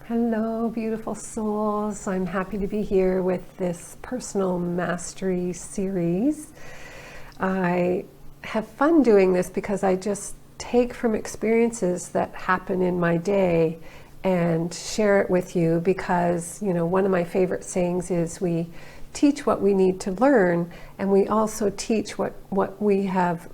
Hello, beautiful souls. I'm happy to be here with this personal mastery series. I have fun doing this because I just take from experiences that happen in my day and share it with you because, one of my favorite sayings is we teach what we need to learn, and we also teach what we have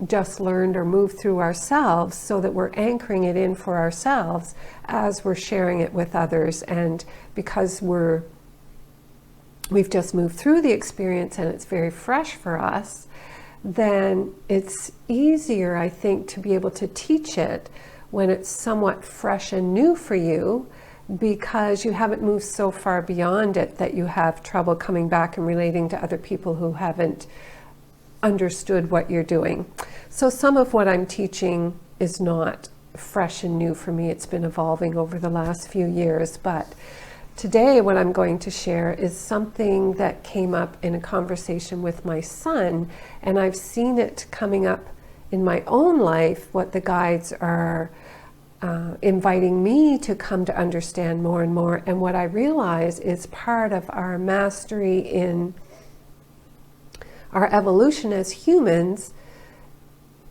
just learned or moved through ourselves, so that we're anchoring it in for ourselves as we're sharing it with others. And because we've just moved through the experience and it's very fresh for us, then it's easier, I think, to be able to teach it when it's somewhat fresh and new for you, because you haven't moved so far beyond it that you have trouble coming back and relating to other people who haven't understood what you're doing. So some of what I'm teaching is not fresh and new for me. It's been evolving over the last few years. But today what I'm going to share is something that came up in a conversation with my son, and I've seen it coming up in my own life, what the guides are inviting me to come to understand more and more. And what I realize is part of our mastery in our evolution as humans.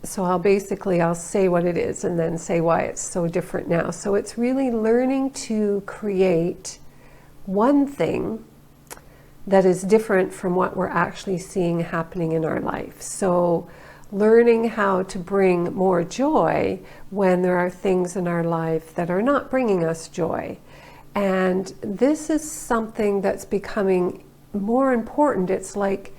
So I'll say what it is and then say why it's so different now. So it's really learning to create one thing that is different from what we're actually seeing happening in our life. So learning how to bring more joy when there are things in our life that are not bringing us joy. And this is something that's becoming more important. It's like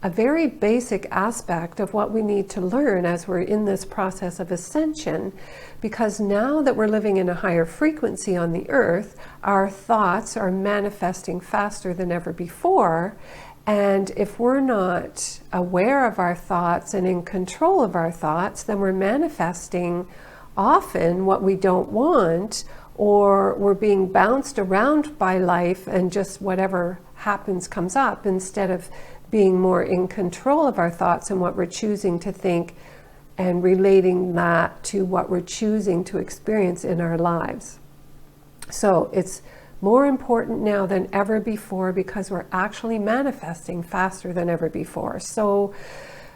a very basic aspect of what we need to learn as we're in this process of ascension, because now that we're living in a higher frequency on the earth, our thoughts are manifesting faster than ever before. And if we're not aware of our thoughts and in control of our thoughts, then we're manifesting often what we don't want, or we're being bounced around by life and just whatever happens comes up, instead of being more in control of our thoughts and what we're choosing to think and relating that to what we're choosing to experience in our lives. So it's more important now than ever before, because we're actually manifesting faster than ever before. So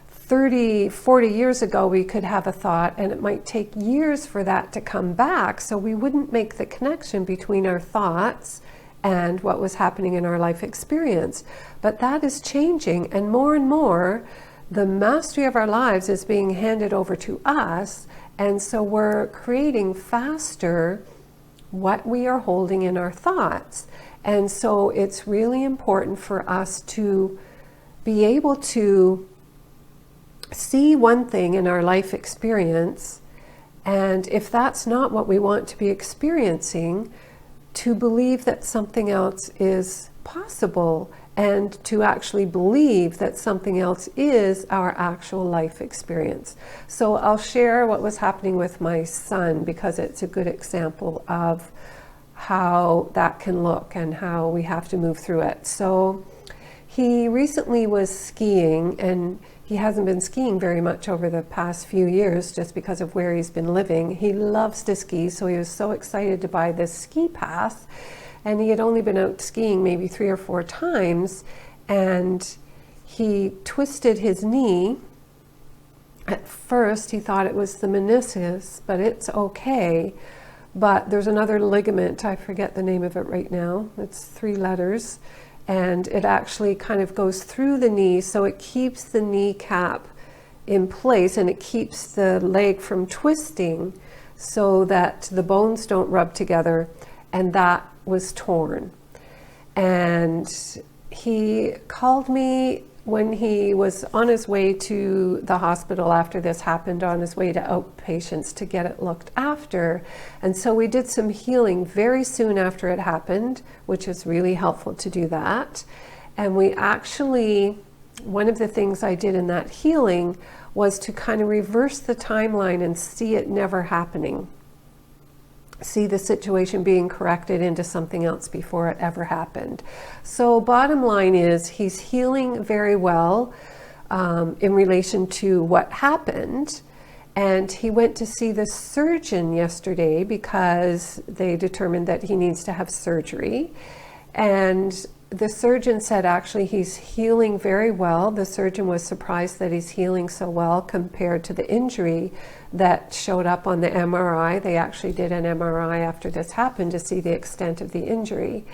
30, 40 years ago, we could have a thought and it might take years for that to come back. So we wouldn't make the connection between our thoughts and what was happening in our life experience. But that is changing, and more the mastery of our lives is being handed over to us, and so we're creating faster what we are holding in our thoughts. And so it's really important for us to be able to see one thing in our life experience, and if that's not what we want to be experiencing, to believe that something else is possible, and to actually believe that something else is our actual life experience. So I'll share what was happening with my son, because it's a good example of how that can look and how we have to move through it. So he recently was skiing, and he hasn't been skiing very much over the past few years just because of where he's been living. He loves to ski, so he was so excited to buy this ski pass, and he had only been out skiing maybe 3 or 4 times, and he twisted his knee. At first he thought it was the meniscus, but it's okay. But there's another ligament, I forget the name of it right now, it's 3 letters, and it actually kind of goes through the knee, so it keeps the kneecap in place and it keeps the leg from twisting so that the bones don't rub together, and that was torn. And he called me when he was on his way to the hospital after this happened, on his way to outpatients to get it looked after. And so we did some healing very soon after it happened, which is really helpful to do that. And we actually, one of the things I did in that healing was to kind of reverse the timeline and see it never happening. See the situation being corrected into something else before it ever happened. So bottom line is, he's healing very well in relation to what happened, And he went to see the surgeon yesterday because they determined that he needs to have surgery. And the surgeon said actually he's healing very well. The surgeon was surprised that he's healing so well compared to the injury that showed up on the MRI. They actually did an MRI after this happened to see the extent of the injury.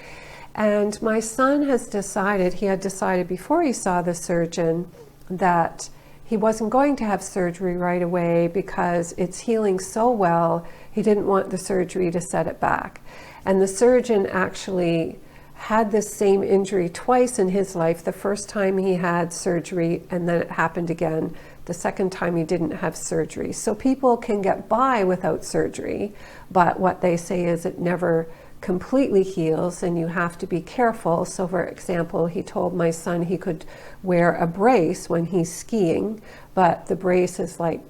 And my son has decided, he had decided before he saw the surgeon that he wasn't going to have surgery right away because it's healing so well, he didn't want the surgery to set it back. And the surgeon actually had this same injury twice in his life. The first time he had surgery and then it happened again. The second time he didn't have surgery. So people can get by without surgery, but what they say is it never completely heals and you have to be careful. So for example, he told my son he could wear a brace when he's skiing, but the brace is like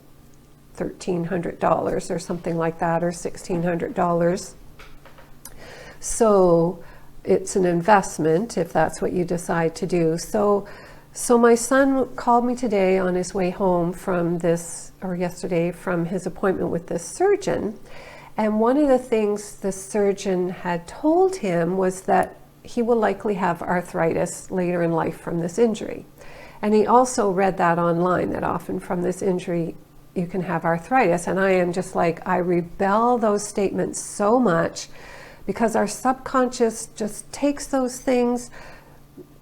$1,300 or something like that, or $1,600. So it's an investment if that's what you decide to do. So my son called me today on his way home from this, or yesterday, from his appointment with this surgeon. And one of the things the surgeon had told him was that he will likely have arthritis later in life from this injury. And he also read that online, that often from this injury you can have arthritis. And I am just like, I rebel those statements so much, because our subconscious just takes those things,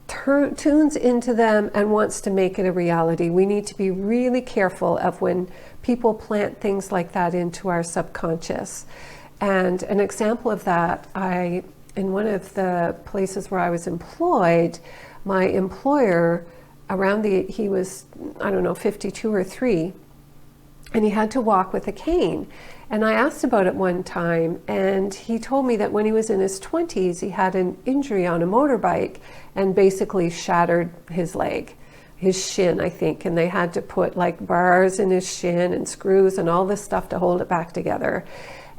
tunes into them and wants to make it a reality. We need to be really careful of when people plant things like that into our subconscious. And an example of that, in one of the places where I was employed, my employer, he was, I don't know, 52 or 3, and he had to walk with a cane. And I asked about it one time, and he told me that when he was in his 20s, he had an injury on a motorbike and basically shattered his leg, his shin, I think. And they had to put like bars in his shin and screws and all this stuff to hold it back together.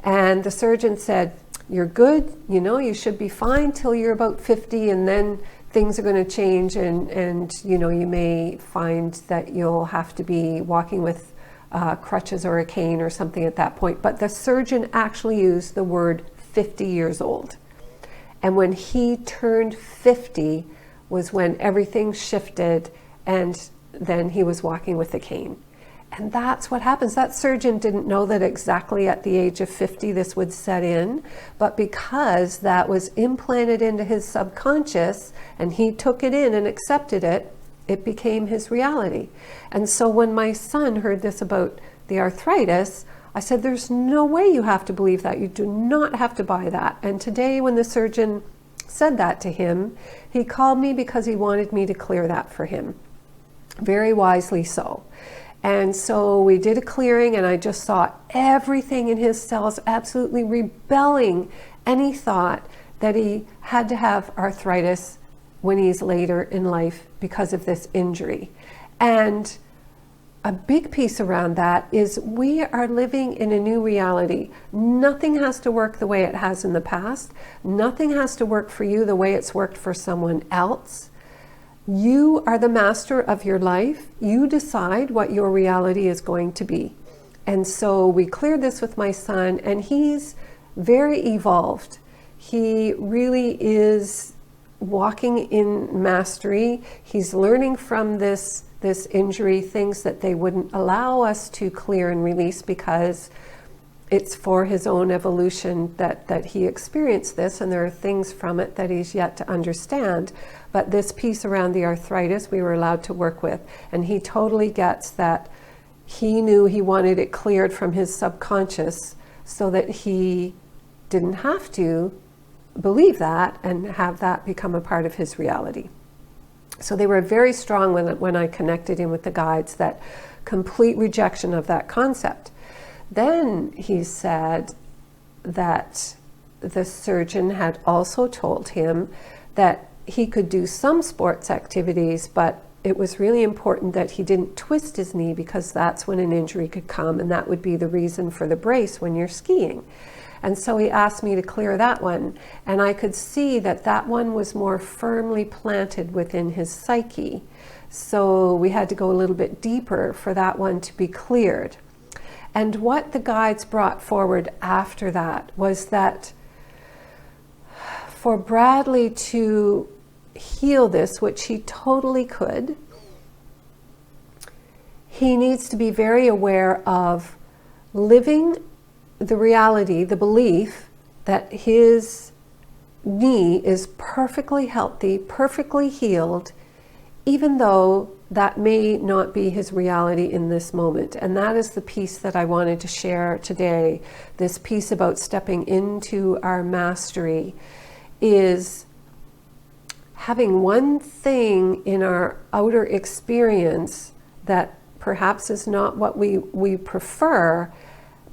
And the surgeon said, "You're good, you should be fine till you're about 50, and then things are going to change, and you may find that you'll have to be walking with crutches or a cane or something at that point." But the surgeon actually used the word 50 years old. And when he turned 50 was when everything shifted, and then he was walking with a cane. And that's what happens. That surgeon didn't know that exactly at the age of 50 this would set in, but because that was implanted into his subconscious and he took it in and accepted it, it became his reality. And so when my son heard this about the arthritis, I said, there's no way you have to believe that. You do not have to buy that. And today when the surgeon said that to him, he called me because he wanted me to clear that for him. Very wisely so. And so we did a clearing, and I just saw everything in his cells absolutely rebelling any thought that he had to have arthritis when he's later in life because of this injury. And a big piece around that is we are living in a new reality. Nothing has to work the way it has in the past. Nothing has to work for you the way it's worked for someone else. You are the master of your life. You decide what your reality is going to be. And so we cleared this with my son, and he's very evolved. He really is walking in mastery. He's learning from this injury things that they wouldn't allow us to clear and release because it's for his own evolution that he experienced this, and there are things from it that he's yet to understand. But this piece around the arthritis we were allowed to work with, and he totally gets that. He knew he wanted it cleared from his subconscious so that he didn't have to believe that and have that become a part of his reality. So they were very strong when I connected him with the guides, that complete rejection of that concept. Then he said that the surgeon had also told him that he could do some sports activities, but it was really important that he didn't twist his knee because that's when an injury could come, and that would be the reason for the brace when you're skiing. And so he asked me to clear that one, and I could see that one was more firmly planted within his psyche. So we had to go a little bit deeper for that one to be cleared. And what the guides brought forward after that was that for Bradley to heal this, which he totally could, he needs to be very aware of living the reality, the belief that his knee is perfectly healthy, perfectly healed, even though that may not be his reality in this moment. And that is the piece that I wanted to share today. This piece about stepping into our mastery is having one thing in our outer experience that perhaps is not what we prefer,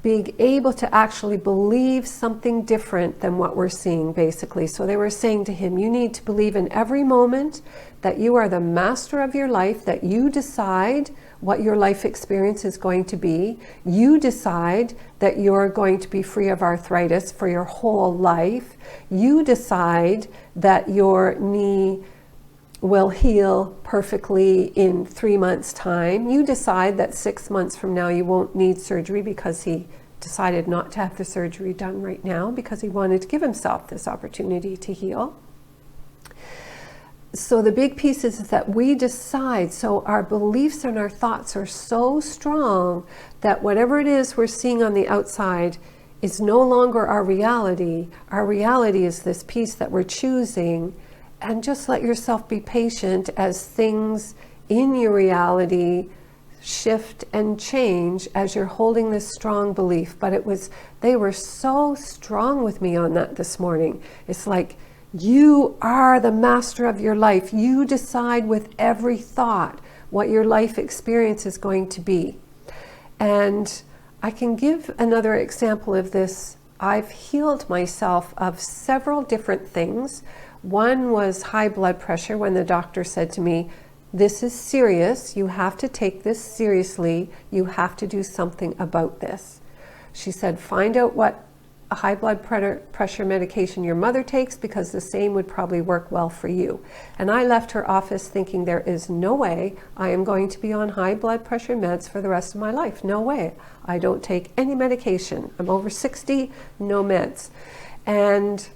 being able to actually believe something different than what we're seeing, basically. So they were saying to him, you need to believe in every moment that you are the master of your life, that you decide what your life experience is going to be. You decide that you're going to be free of arthritis for your whole life. You decide that your knee will heal perfectly in 3 months' time. You decide that 6 months from now you won't need surgery, because he decided not to have the surgery done right now because he wanted to give himself this opportunity to heal. So the big piece is that we decide, so our beliefs and our thoughts are so strong that whatever it is we're seeing on the outside is no longer our reality. Our reality is this piece that we're choosing. And just let yourself be patient as things in your reality shift and change as you're holding this strong belief. But they were so strong with me on that this morning. It's like, you are the master of your life. You decide with every thought what your life experience is going to be. And I can give another example of this. I've healed myself of several different things. One was high blood pressure, when the doctor said to me, this is serious, you have to take this seriously, you have to do something about this. She said, find out what a high blood pressure medication your mother takes, because the same would probably work well for you. And I left her office thinking, there is no way I am going to be on high blood pressure meds for the rest of my life. No way. I don't take any medication. I'm over 60, no meds. And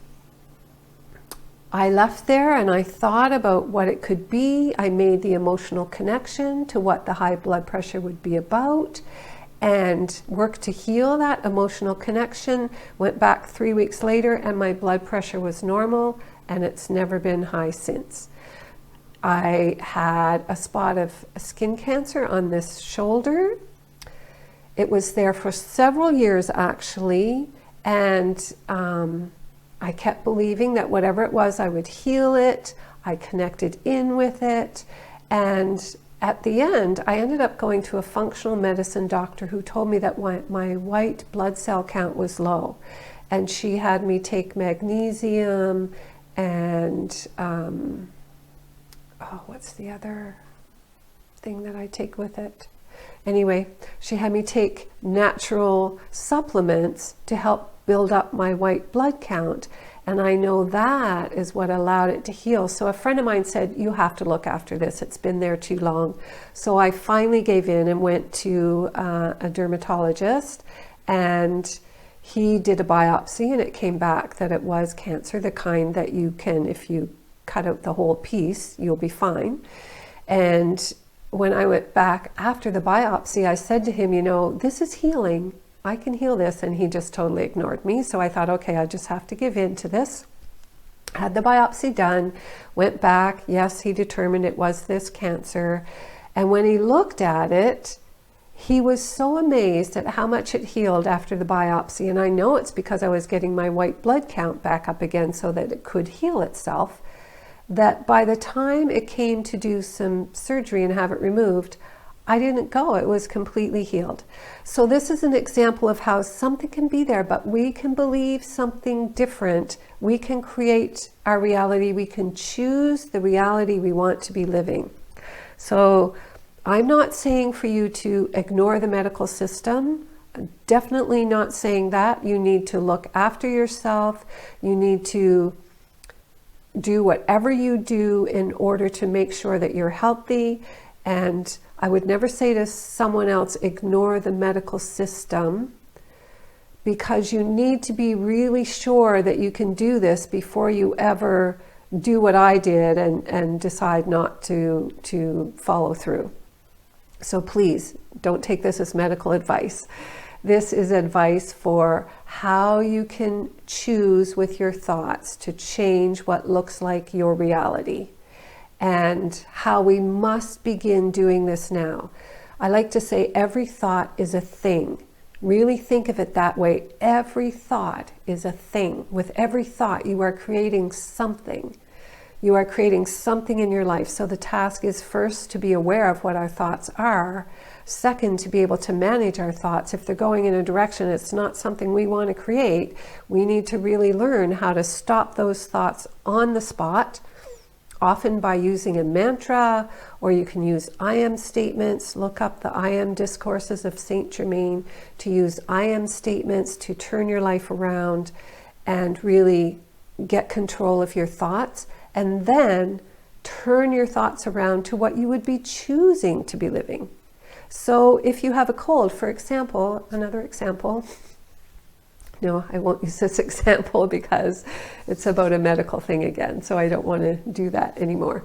I left there and I thought about what it could be. I made the emotional connection to what the high blood pressure would be about and worked to heal that emotional connection. Went back 3 weeks later and my blood pressure was normal, and it's never been high since. I had a spot of skin cancer on this shoulder. It was there for several years actually, and I kept believing that whatever it was, I would heal it. I connected in with it. And at the end, I ended up going to a functional medicine doctor who told me that my white blood cell count was low. And she had me take magnesium and, what's the other thing that I take with it? Anyway, she had me take natural supplements to help build up my white blood count. And I know that is what allowed it to heal. So a friend of mine said, you have to look after this. It's been there too long. So I finally gave in and went to a dermatologist, and he did a biopsy, and it came back that it was cancer, the kind that you can, if you cut out the whole piece, you'll be fine. And when I went back after the biopsy, I said to him, this is healing. I can heal this. And he just totally ignored me. So I thought, okay, I just have to give in to this. Had the biopsy done, went back. Yes, he determined it was this cancer. And when he looked at it, he was so amazed at how much it healed after the biopsy. And I know it's because I was getting my white blood count back up again so that it could heal itself, that by the time it came to do some surgery and have it removed, I didn't go. It was completely healed. So this is an example of how something can be there, but we can believe something different. We can create our reality. We can choose the reality we want to be living. So I'm not saying for you to ignore the medical system. Definitely not saying that. You need to look after yourself. You need to do whatever you do in order to make sure that you're healthy. And I would never say to someone else, ignore the medical system, because you need to be really sure that you can do this before you ever do what I did and decide not to follow through. So please don't take this as medical advice. This is advice for how you can choose with your thoughts to change what looks like your reality, and how we must begin doing this now. I like to say every thought is a thing. Really think of it that way. Every thought is a thing. With every thought, you are creating something. You are creating something in your life. So the task is first to be aware of what our thoughts are. Second, to be able to manage our thoughts. If they're going in a direction it's not something we want to create, we need to really learn how to stop those thoughts on the spot, often by using a mantra, or you can use I am statements. Look up the I am discourses of Saint Germain to use I am statements to turn your life around and really get control of your thoughts, and then turn your thoughts around to what you would be choosing to be living. So if you have a cold, for example, another example, no, I won't use this example because it's about a medical thing again, so I don't want to do that anymore,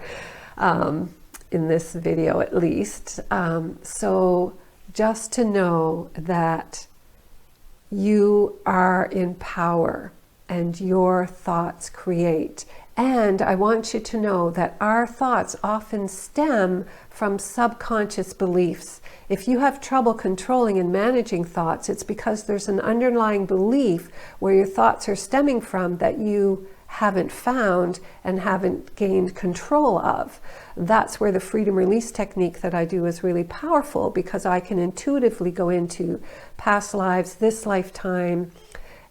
in this video at least. So just to know that you are in power and your thoughts create. And I want you to know that our thoughts often stem from subconscious beliefs. If you have trouble controlling and managing thoughts, it's because there's an underlying belief where your thoughts are stemming from that you haven't found and haven't gained control of. That's where the freedom release technique that I do is really powerful, because I can intuitively go into past lives, this lifetime,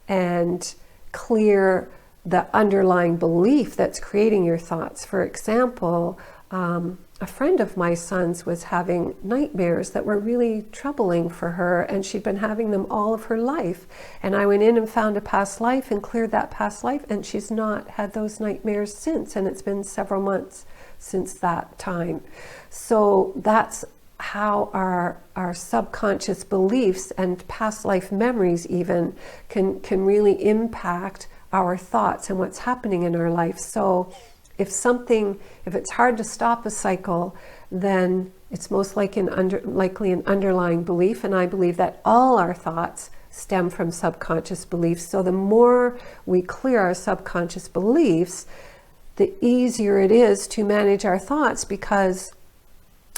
and clear the underlying belief that's creating your thoughts. For example, a friend of my son's was having nightmares that were really troubling for her, and she'd been having them all of her life. And I went in and found a past life and cleared that past life, and she's not had those nightmares since, and it's been several months since that time. So that's how our subconscious beliefs and past life memories even can really impact our thoughts and what's happening in our life. So if it's hard to stop a cycle, then it's most likely an underlying belief. And I believe that all our thoughts stem from subconscious beliefs. So the more we clear our subconscious beliefs, the easier it is to manage our thoughts, because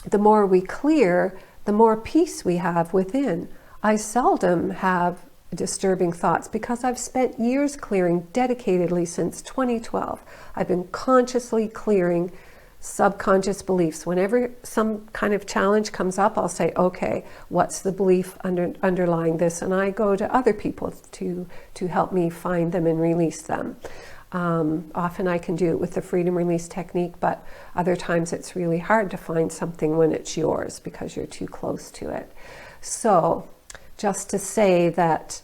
the more we clear, the more peace we have within. I seldom have disturbing thoughts because I've spent years clearing dedicatedly since 2012. I've been consciously clearing subconscious beliefs. Whenever some kind of challenge comes up, I'll say, okay, what's the belief underlying this? And I go to other people to help me find them and release them. Often I can do it with the freedom release technique, but other times it's really hard to find something when it's yours because you're too close to it. So just to say that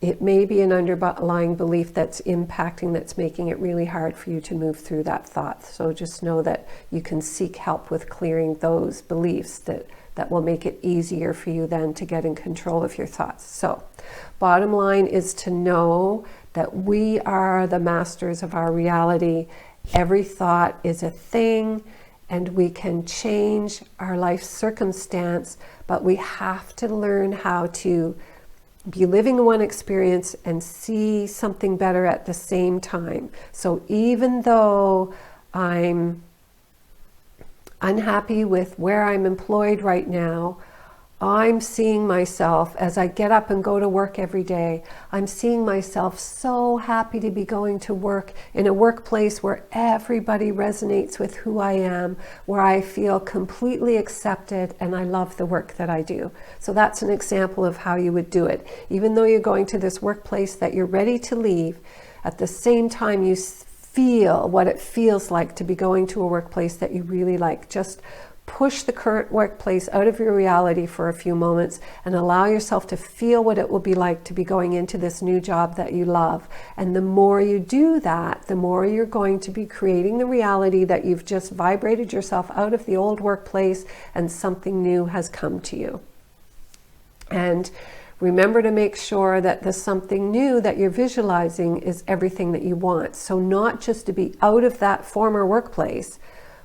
it may be an underlying belief that's impacting, that's making it really hard for you to move through that thought. So just know that you can seek help with clearing those beliefs that will make it easier for you then to get in control of your thoughts. So bottom line is to know that we are the masters of our reality. Every thought is a thing, and we can change our life circumstance, but we have to learn how to be living one experience and see something better at the same time. So even though I'm unhappy with where I'm employed right now, I'm seeing myself as I get up and go to work every day. I'm seeing myself so happy to be going to work in a workplace where everybody resonates with who I am, where I feel completely accepted and I love the work that I do. So that's an example of how you would do it. Even though you're going to this workplace that you're ready to leave, at the same time you feel what it feels like to be going to a workplace that you really like. Just push the current workplace out of your reality for a few moments and allow yourself to feel what it will be like to be going into this new job that you love. And the more you do that, the more you're going to be creating the reality that you've just vibrated yourself out of the old workplace and something new has come to you. And remember to make sure that the something new that you're visualizing is everything that you want. So not just to be out of that former workplace,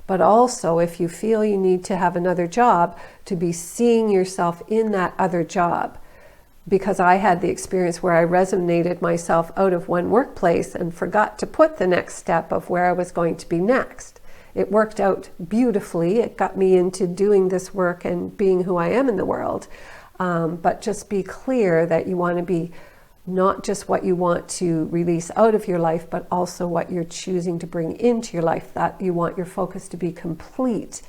but also if you feel you need to have another job, to be seeing yourself in that other job. Because I had the experience where I resonated myself out of one workplace and forgot to put the next step of where I was going to be next. It worked out beautifully. It got me into doing this work and being who I am in the world. But just be clear that you want to be not just what you want to release out of your life, but also what you're choosing to bring into your life, that you want your focus to be complete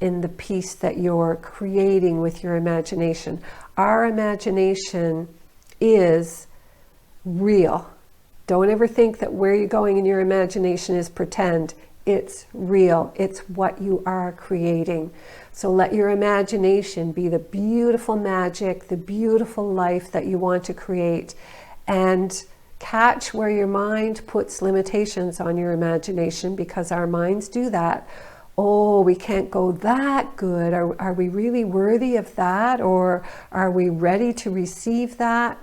in the piece that you're creating with your imagination. Our imagination is real. Don't ever think that where you're going in your imagination is pretend. It's real. It's what you are creating. So let your imagination be the beautiful magic, the beautiful life that you want to create, and catch where your mind puts limitations on your imagination, because our minds do that. Oh, we can't go that good. Are we really worthy of that? Or are we ready to receive that?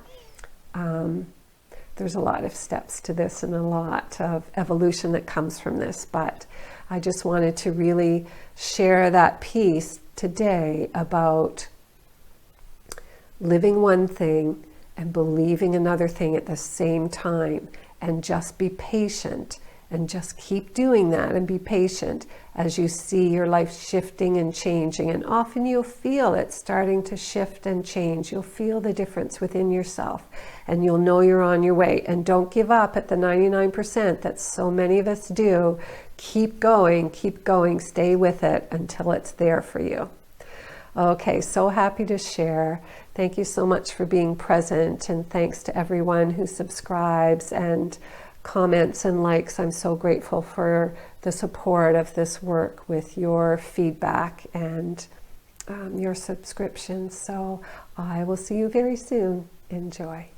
There's a lot of steps to this and a lot of evolution that comes from this, but I just wanted to really share that piece today about living one thing and believing another thing at the same time, and just be patient and just keep doing that and be patient as you see your life shifting and changing. And often you'll feel it starting to shift and change. You'll feel the difference within yourself and you'll know you're on your way. And don't give up at the 99% that so many of us do. Keep going, stay with it until it's there for you. Okay, so happy to share. Thank you so much for being present, and thanks to everyone who subscribes and comments and likes. I'm so grateful for the support of this work with your feedback and your subscriptions. So I will see you very soon. Enjoy.